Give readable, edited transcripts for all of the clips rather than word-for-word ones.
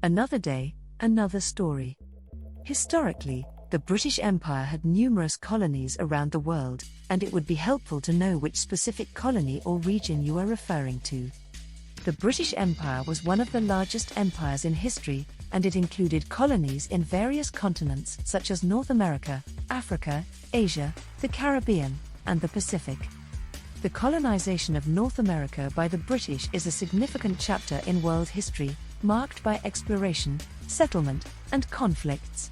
Another day, another story. Historically, the British Empire had numerous colonies around the world, and it would be helpful to know which specific colony or region you are referring to. The British Empire was one of the largest empires in history, and it included colonies in various continents such as North America, Africa, Asia, the Caribbean, and the Pacific. The colonization of North America by the British is a significant chapter in world history, marked by exploration, settlement, and conflicts.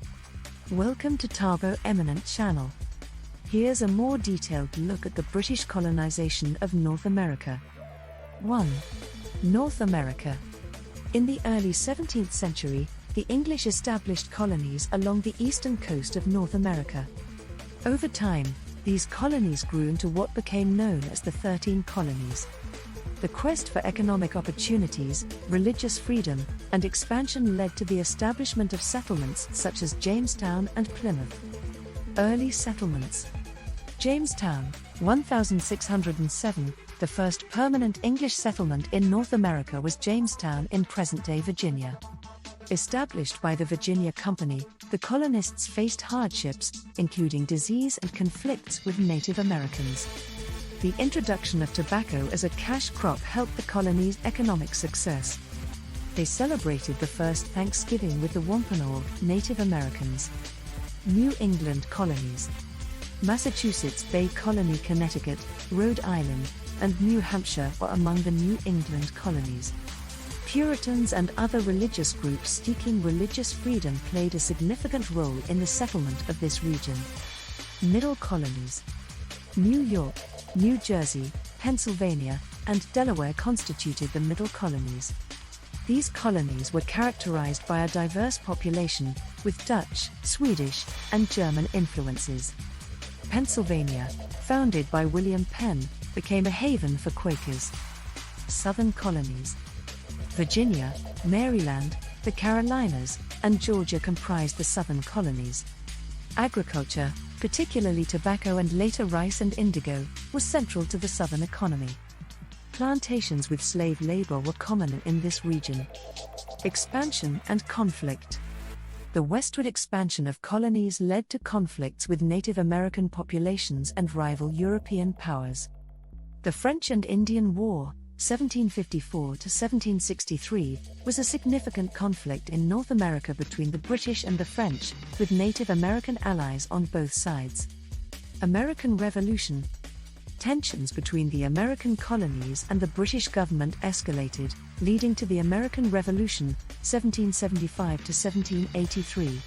Welcome to Tabo Eminent Channel. Here's a more detailed look at the British colonization of North America. 1. North America. In the early 17th century, the English established colonies along the eastern coast of North America. Over time, these colonies grew into what became known as the 13 Colonies. The quest for economic opportunities, religious freedom, and expansion led to the establishment of settlements such as Jamestown and Plymouth. Early settlements. Jamestown, 1607, the first permanent English settlement in North America was Jamestown in present-day Virginia. Established by the Virginia Company, the colonists faced hardships, including disease and conflicts with Native Americans. The introduction of tobacco as a cash crop helped the colony's economic success. They celebrated the first Thanksgiving with the Wampanoag Native Americans. New England colonies. Massachusetts Bay Colony, Connecticut, Rhode Island, and New Hampshire were among the New England colonies. Puritans and other religious groups seeking religious freedom played a significant role in the settlement of this region. Middle colonies. New York, New Jersey, Pennsylvania, and Delaware constituted the middle colonies. These colonies were characterized by a diverse population, with Dutch, Swedish, and German influences. Pennsylvania, founded by William Penn, became a haven for Quakers. Southern colonies. Virginia, Maryland, the Carolinas, and Georgia comprised the southern colonies. Agriculture, particularly tobacco and later rice and indigo, was central to the southern economy. Plantations with slave labor were common in this region. Expansion and conflict. The westward expansion of colonies led to conflicts with Native American populations and rival European powers. The French and Indian War, 1754 to 1763, was a significant conflict in North America between the British and the French, with Native American allies on both sides. American Revolution. Tensions between the American colonies and the British government escalated, leading to the American Revolution, 1775 to 1783.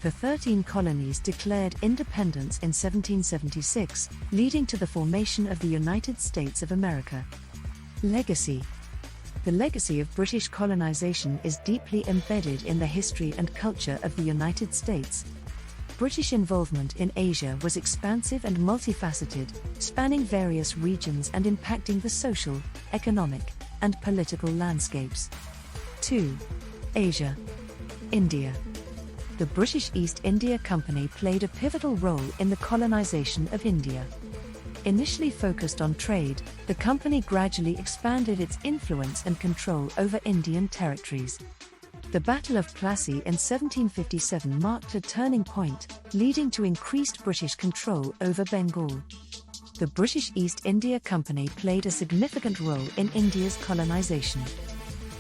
The 13 colonies declared independence in 1776, leading to the formation of the United States of America. Legacy. The legacy of British colonization is deeply embedded in the history and culture of the United States. British involvement in Asia was expansive and multifaceted, spanning various regions and impacting the social, economic, and political landscapes. 2. Asia. India. The British East India Company played a pivotal role in the colonization of India. Initially focused on trade, the company gradually expanded its influence and control over Indian territories. The Battle of Plassey in 1757 marked a turning point, leading to increased British control over Bengal. The British East India Company played a significant role in India's colonization.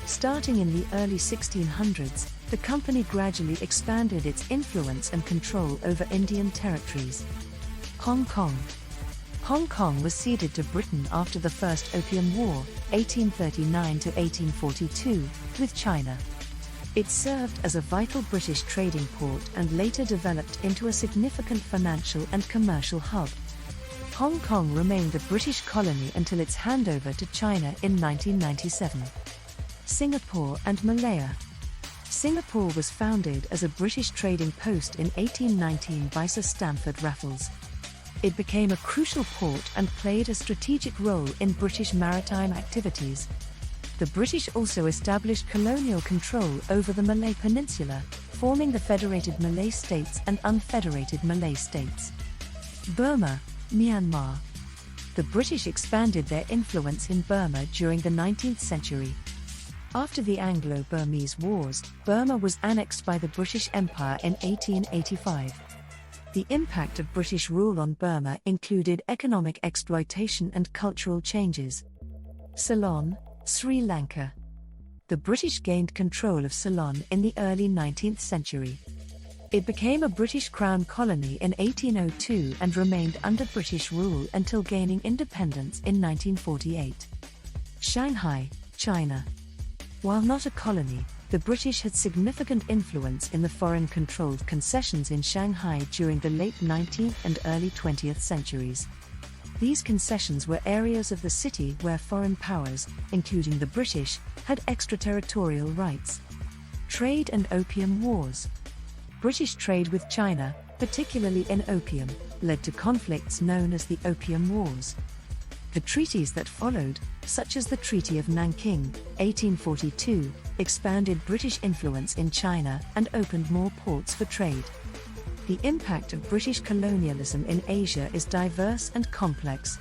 Starting in the early 1600s, the company gradually expanded its influence and control over Indian territories. Hong Kong. Hong Kong was ceded to Britain after the First Opium War, 1839 to 1842, with China. It served as a vital British trading port and later developed into a significant financial and commercial hub. Hong Kong remained a British colony until its handover to China in 1997. Singapore and Malaya. Singapore was founded as a British trading post in 1819 by Sir Stamford Raffles. It became a crucial port and played a strategic role in British maritime activities. The British also established colonial control over the Malay Peninsula, forming the Federated Malay States and Unfederated Malay States. Burma, Myanmar. The British expanded their influence in Burma during the 19th century. After the Anglo-Burmese Wars, Burma was annexed by the British Empire in 1885. The impact of British rule on Burma included economic exploitation and cultural changes. Ceylon, Sri Lanka. The British gained control of Ceylon in the early 19th century. It became a British Crown colony in 1802 and remained under British rule until gaining independence in 1948. Shanghai, China. While not a colony, the British had significant influence in the foreign-controlled concessions in Shanghai during the late 19th and early 20th centuries. These concessions were areas of the city where foreign powers, including the British, had extraterritorial rights. Trade and opium wars. British trade with China, particularly in opium, led to conflicts known as the Opium Wars. The treaties that followed, such as the Treaty of Nanking, 1842, expanded British influence in China and opened more ports for trade. The impact of British colonialism in Asia is diverse and complex.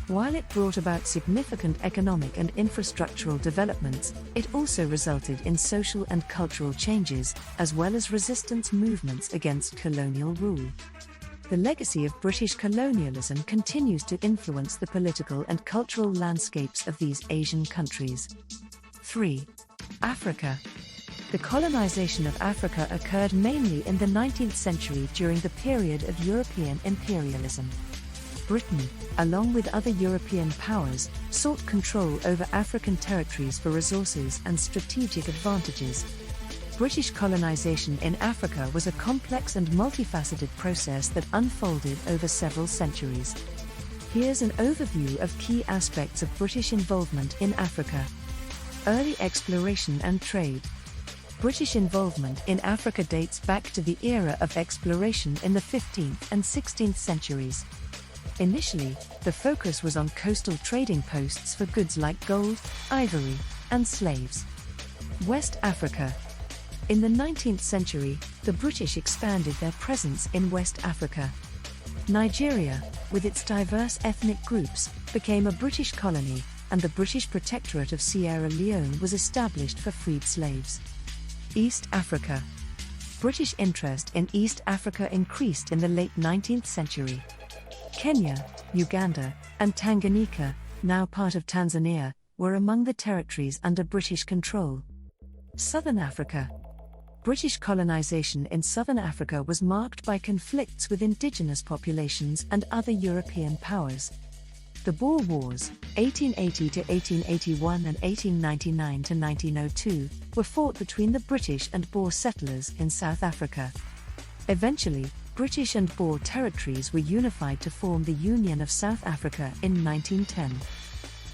While it brought about significant economic and infrastructural developments, it also resulted in social and cultural changes, as well as resistance movements against colonial rule. The legacy of British colonialism continues to influence the political and cultural landscapes of these Asian countries. 3. Africa. The colonization of Africa occurred mainly in the 19th century during the period of European imperialism. Britain, along with other European powers, sought control over African territories for resources and strategic advantages. British colonization in Africa was a complex and multifaceted process that unfolded over several centuries. Here's an overview of key aspects of British involvement in Africa. Early exploration and trade. British involvement in Africa dates back to the era of exploration in the 15th and 16th centuries. Initially, the focus was on coastal trading posts for goods like gold, ivory, and slaves. West Africa. In the 19th century, the British expanded their presence in West Africa. Nigeria, with its diverse ethnic groups, became a British colony, and the British Protectorate of Sierra Leone was established for freed slaves. East Africa. British interest in East Africa increased in the late 19th century. Kenya, Uganda, and Tanganyika, now part of Tanzania, were among the territories under British control. Southern Africa. British colonization in southern Africa was marked by conflicts with indigenous populations and other European powers. The Boer Wars, 1880 to 1881 and 1899 to 1902, were fought between the British and Boer settlers in South Africa. Eventually, British and Boer territories were unified to form the Union of South Africa in 1910.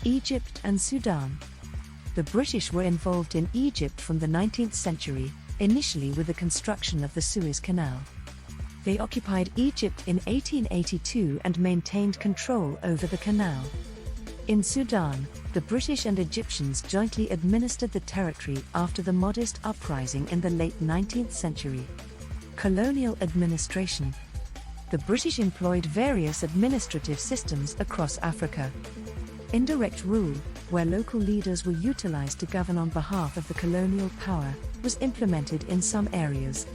Egypt and Sudan. The British were involved in Egypt from the 19th century, initially with the construction of the Suez Canal. They occupied Egypt in 1882 and maintained control over the canal. In Sudan, the British and Egyptians jointly administered the territory after the modest uprising in the late 19th century. Colonial administration. The British employed various administrative systems across Africa. Indirect rule, where local leaders were utilized to govern on behalf of the colonial power, was implemented in some areas.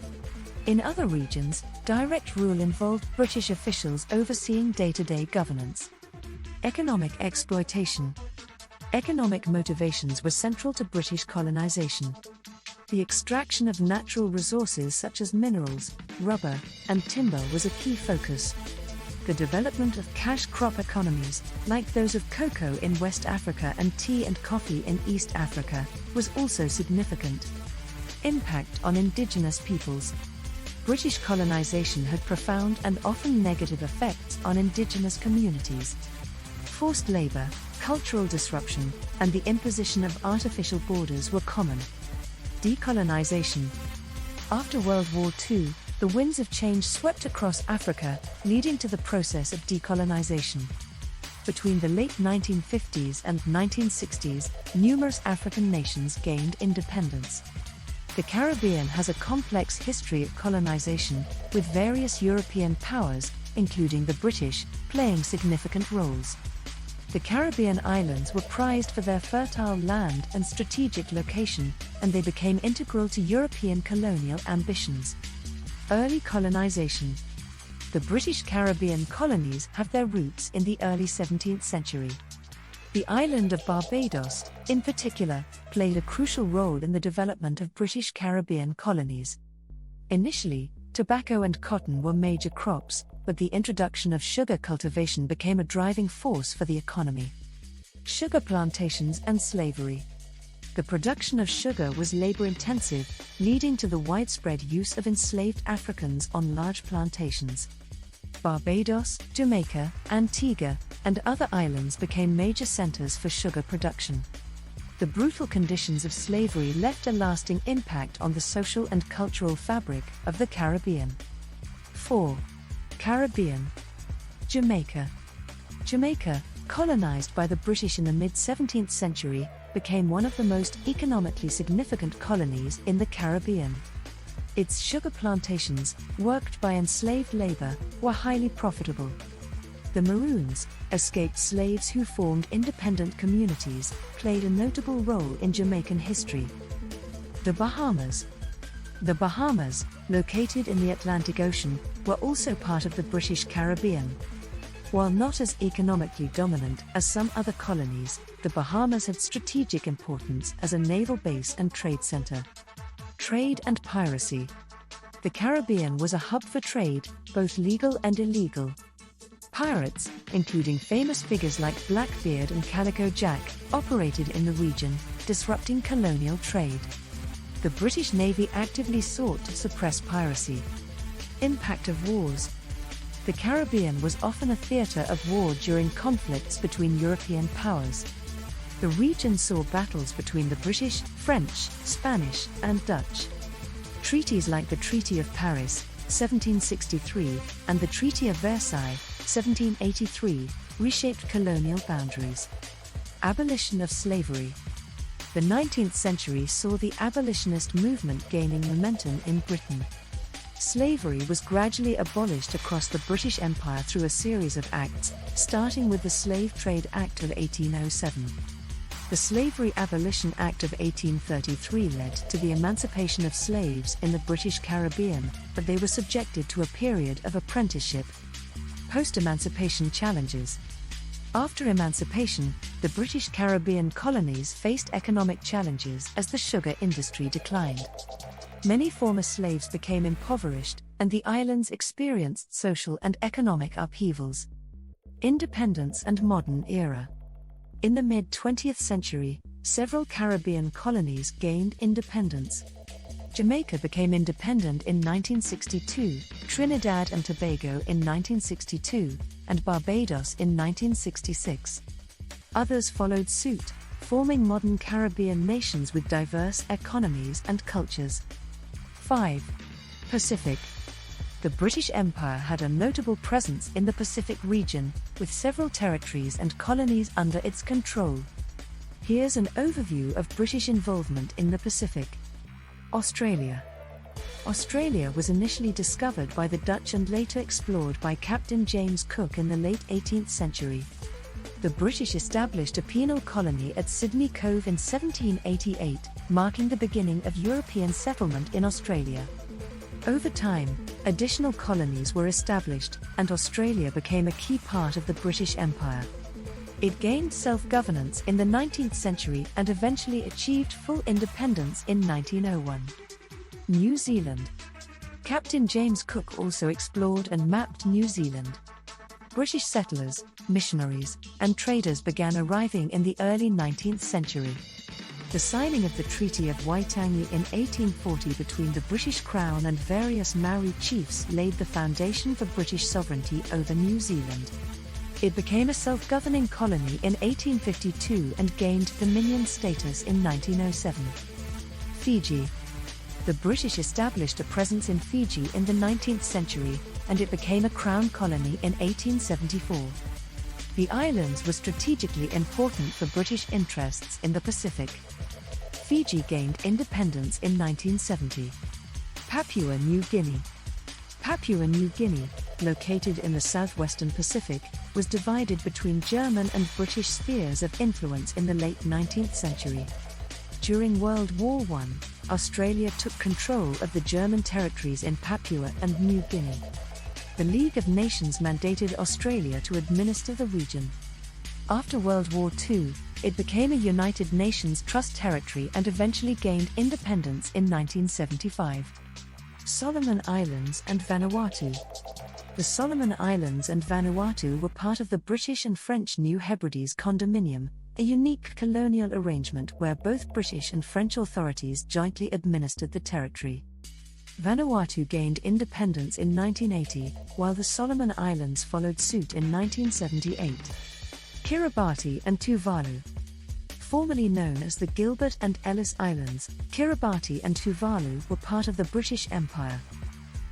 In other regions, direct rule involved British officials overseeing day-to-day governance. Economic exploitation. Economic motivations were central to British colonization. The extraction of natural resources such as minerals, rubber, and timber was a key focus. The development of cash crop economies, like those of cocoa in West Africa and tea and coffee in East Africa, was also significant. Impact on indigenous peoples. British colonization had profound and often negative effects on indigenous communities. Forced labor, cultural disruption, and the imposition of artificial borders were common. Decolonization. After World War II, the winds of change swept across Africa, leading to the process of decolonization. Between the late 1950s and 1960s, numerous African nations gained independence. The Caribbean has a complex history of colonization, with various European powers, including the British, playing significant roles. The Caribbean islands were prized for their fertile land and strategic location, and they became integral to European colonial ambitions. Early colonization. The British Caribbean colonies have their roots in the early 17th century. The island of Barbados, in particular, played a crucial role in the development of British Caribbean colonies. Initially, tobacco and cotton were major crops, but the introduction of sugar cultivation became a driving force for the economy. Sugar plantations and slavery. The production of sugar was labor-intensive, leading to the widespread use of enslaved Africans on large plantations. Barbados, Jamaica, Antigua, and other islands became major centers for sugar production. The brutal conditions of slavery left a lasting impact on the social and cultural fabric of the Caribbean. 4. Caribbean. Jamaica. Jamaica, colonized by the British in the mid-17th century, became one of the most economically significant colonies in the Caribbean. Its sugar plantations, worked by enslaved labor, were highly profitable. The Maroons, escaped slaves who formed independent communities, played a notable role in Jamaican history. The Bahamas. The Bahamas, located in the Atlantic Ocean, were also part of the British Caribbean. While not as economically dominant as some other colonies, the Bahamas had strategic importance as a naval base and trade center. Trade and piracy. The Caribbean was a hub for trade, both legal and illegal. Pirates, including famous figures like Blackbeard and Calico Jack, operated in the region, disrupting colonial trade. The British Navy actively sought to suppress piracy. Impact of wars. The Caribbean was often a theater of war during conflicts between European powers. The region saw battles between the British, French, Spanish, and Dutch. Treaties like the Treaty of Paris, 1763, and the Treaty of Versailles, 1783, reshaped colonial boundaries. Abolition of slavery. The 19th century saw the abolitionist movement gaining momentum in Britain. Slavery was gradually abolished across the British Empire through a series of acts, starting with the Slave Trade Act of 1807. The Slavery Abolition Act of 1833 led to the emancipation of slaves in the British Caribbean, but they were subjected to a period of apprenticeship. Post-emancipation challenges. After emancipation, the British Caribbean colonies faced economic challenges as the sugar industry declined. Many former slaves became impoverished, and the islands experienced social and economic upheavals. Independence and modern era. In the mid-20th century, several Caribbean colonies gained independence. Jamaica became independent in 1962, Trinidad and Tobago in 1962, and Barbados in 1966. Others followed suit, forming modern Caribbean nations with diverse economies and cultures. 5. Pacific. The British Empire had a notable presence in the Pacific region, with several territories and colonies under its control. Here's an overview of British involvement in the Pacific. Australia. Australia was initially discovered by the Dutch and later explored by Captain James Cook in the late 18th century. The British established a penal colony at Sydney Cove in 1788, marking the beginning of European settlement in Australia. Over time, additional colonies were established, and Australia became a key part of the British Empire. It gained self-governance in the 19th century and eventually achieved full independence in 1901. New Zealand. Captain James Cook also explored and mapped New Zealand. British settlers, missionaries, and traders began arriving in the early 19th century. The signing of the Treaty of Waitangi in 1840 between the British Crown and various Maori chiefs laid the foundation for British sovereignty over New Zealand. It became a self-governing colony in 1852 and gained dominion status in 1907. Fiji. The British established a presence in Fiji in the 19th century, and it became a crown colony in 1874. The islands were strategically important for British interests in the Pacific. Fiji gained independence in 1970. Papua New Guinea. Papua New Guinea, located in the southwestern Pacific, was divided between German and British spheres of influence in the late 19th century. During World War I, Australia took control of the German territories in Papua and New Guinea. The League of Nations mandated Australia to administer the region. After World War II, it became a United Nations Trust territory and eventually gained independence in 1975. Solomon Islands and Vanuatu. The Solomon Islands and Vanuatu were part of the British and French New Hebrides Condominium, a unique colonial arrangement where both British and French authorities jointly administered the territory. Vanuatu gained independence in 1980, while the Solomon Islands followed suit in 1978. Kiribati and Tuvalu. Formerly known as the Gilbert and Ellice Islands, Kiribati and Tuvalu were part of the British Empire.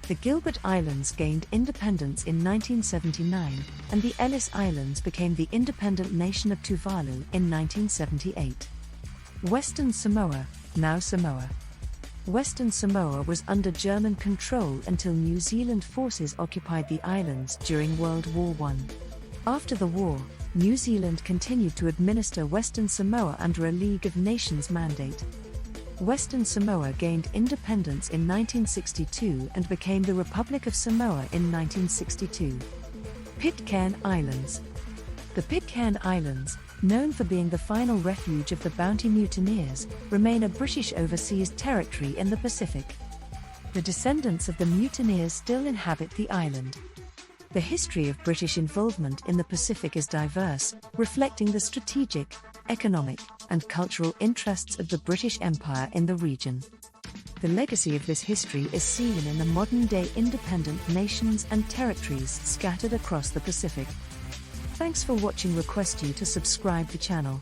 The Gilbert Islands gained independence in 1979, and the Ellice Islands became the independent nation of Tuvalu in 1978. Western Samoa, now Samoa. Western Samoa was under German control until New Zealand forces occupied the islands during World War I. After the war, New Zealand continued to administer Western Samoa under a League of Nations mandate. Western Samoa gained independence in 1962 and became the Republic of Samoa in 1962. Pitcairn Islands. The Pitcairn Islands, known for being the final refuge of the Bounty mutineers, remain a British overseas territory in the Pacific. The descendants of the mutineers still inhabit the island. The history of British involvement in the Pacific is diverse, reflecting the strategic, economic, and cultural interests of the British Empire in the region. The legacy of this history is seen in the modern-day independent nations and territories scattered across the Pacific. Thanks for watching. Request you to subscribe the channel.